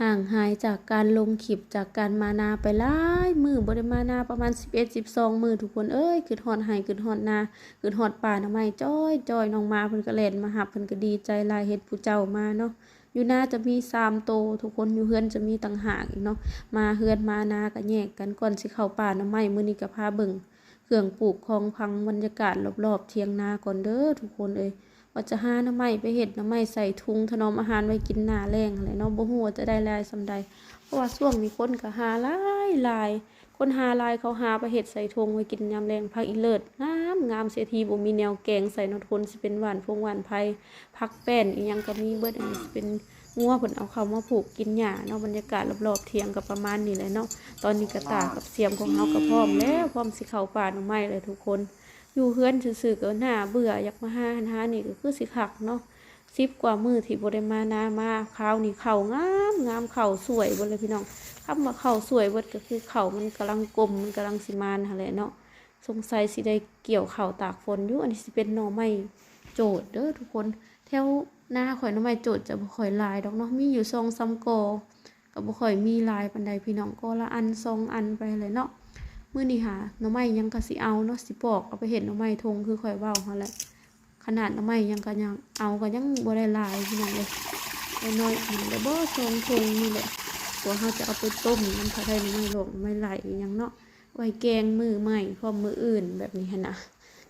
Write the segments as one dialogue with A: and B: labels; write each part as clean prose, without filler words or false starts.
A: ห่างหายจากการลงคลิปจากการมานาไปหลายมือบ่ได้มานาประมาณ11-12มื้อทุกคนเอ้ยคิดฮอดไห้คิดฮอดนาคิดฮอดป่าหน่อไม้จ้อยจ้อยน้องมาเพิ่นก็แล่นมารับเพิ่นก็ดีใจหลายเฮ็ดผู้เจ้ามาเนาะอยู่นาจะมี3โตทุกคนอยู่เฮือนจะมีต่างหากอีกเนาะมาเฮือนมานาก็แยกกันก่อนสิเข้าป่าหน่อไม้มื้อนี้ก็พาเบิ่งเครื่องปลูกของพังบรรยากาศรอบๆเถียงนาก่อนเด้อทุกคนเอ้ย ว่าจะหาหน่อไม้ไปเฮ็ดหน่อไม้ใส่ถุงถนอมอาหารไว้กินหน้าแล้งอะไรเนาะบ่ฮู้ว่าจะได้หลายส่ำใดเพราะว่าช่วงนี้คนก็หาหลายคนหาหลายเขาหาไปเฮ็ดใส่ถุงไว้กินยามแลงผักอีเลิศงามงามเสียทีบ่มีแนวแกงใส่เนาะทุกคนสิเป็นหวานพงหวานไผ่ผักแป้นอีหยังก็มีเบิดอันนี้สิเป็นงัวเพิ่นเอาเข้ามาผูกกินหญ้าเนาะบรรยากาศรอบๆเถียงก็ประมาณนี้แหละเนาะตอนนี้กระตากับเสียมของเฮาก็พร้อมแล้วพร้อมสิเข้าป่าหน่อไม้เลยทุกคนอยู่เฮือนซื่อๆก็น่าเบื่ออยากมาหานี่ก็คือสิคักเนาะ 10 กว่ามือที่บริมานามาข้าวนี่เข่างามงามเข่าสวยบนเลยพี่น้องคำว่าเข่าสวยเบิดก็คือเข่ามันกำลังกลมมันกำลังสิมานหั่นแหละเนาะสงสัยสิได้เกี่ยวเข่าตากฝนอยู่อันนี้สิเป็นหน่อไม้โจดเด้อทุกคนแถวหน้าข่อยหน่อไม้โจดจะบ่ค่อยลายดอกเนาะมีอยู่2-3กอก็บ่ค่อยมีลายปานใดพี่น้องก็ละอัน2อันไปเลยเนาะมื้อนี้หาหน่อไม้ยังก็สิเอาเนาะสิปอกเอาไปเฮ็ดหน่อไม้ทงคือข่อยเว้าหั่นแหละขนาดหน่อไม้ยังก็ยังเอาก็ยังบ่ได้ลายพี่น้องเลยน้อยกินแล้วบ่ทรงทงนี่แหละตัวเฮาจะเอาไปต้มมันถ้าได้หน่อไม้หลงไม่ไหลหยังเนาะไว้แกงมื้อใหม่พร้อมมื้ออื่นแบบนี้หั่นน่ะ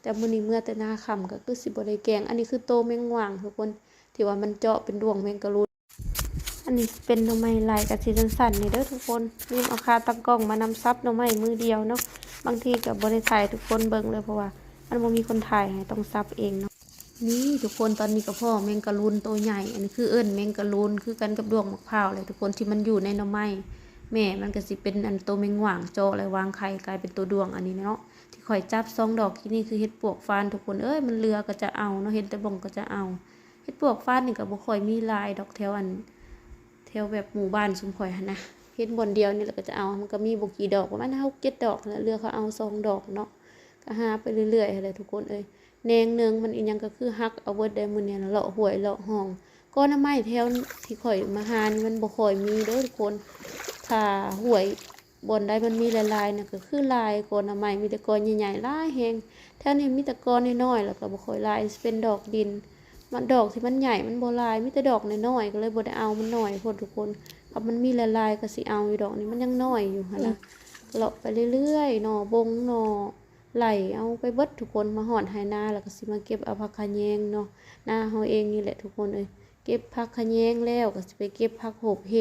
A: แต่มื้อนี้เมื่อแต่หน้าค่ำก็คือสิบ่ได้แกงอันนี้คือโตแมงว่างทุกคนที่ว่ามันเจาะเป็นดวงแมงกะพรุนอันนี้เป็นหน่อไม้ลายกับสีสันๆนี่เด้อทุกคนลืมเอาคาตั้งกล้องมานำซับหน่อไม้มือเดียวเนาะบางทีก็บ่ได้ถ่ายทุกคนเบิ่งเลยเพราะว่ามันบ่มีคนถ่ายให้ต้องซับเองเนาะ นี่ทุกคนตอนนี้ก็พ่อแมงกะรุนตัวใหญ่อันนี้คือเอิ้นแมงกะรุนคือกันกับดวงมะพร้าวเลยทุกคนที่มันอยู่ในหน่อไม้แม่มันก็สิเป็นอันตัวแมงหว่างเจาะเลยวางไข่กลายเป็นตัวดวงอันนี้เนาะที่ข่อยจับ2 ดอกที่นี่คือเห็ดปวกฟานทุกคนเอ้ยมันเรือก็จะเอาเนาะเห็ดแต่บ่งก็จะเอาเห็ดปวกฟานนี่ก็บ่ค่อยมีลายดอกแถวอันแถวแบบหมู่บ้านชุมข่อยหั่นนะเห็ดบนเดียวนี่แหละก็จะเอามันก็มีบ่กี่ดอกประมาณ6-7 ดอกแล้วเรือเขาเอา2 ดอกเนาะก็หาไปเรื่อยๆอะไรทุกคนเอ้ย แนงเนืองมันอีหยังก็คือฮักเอาเบิดได้มื้อนี้เลาะหวยเลาะห้องก็น้ำไม้แถวที่ข่อยมาหานี่มันบ่ค่อยมีเด้อทุกคนถ้าหวยบนใดมันมีลายๆน่ะก็คือลายกอน้ำไม้มีแต่กอใหญ่ๆหลายแฮงแถวนี้มีแต่กอน้อยๆแล้วก็บ่ค่อยลายเป็นดอกดินมันดอกที่มันใหญ่มันบ่ลายมีแต่ดอกน้อยๆก็เลยบ่ได้เอามันน้อยโพดทุกคนถ้ามันมีลายๆก็สิเอาอยู่ดอกนี้มันยังน้อยอยู่หั่นน่ะเลาะไปเรื่อยๆหน่อบงหน่อ ไหลเอาไปเบิดทุกคนมาหอดไหนาแล้วก็สิมาเก็บเอาผักขะแยงเนาะหน้าเฮาเองนี่แหละทุกคนเอ้ยเก็บผักขะแยงแล้วก็สิไปเก็บผักโหบเห็ด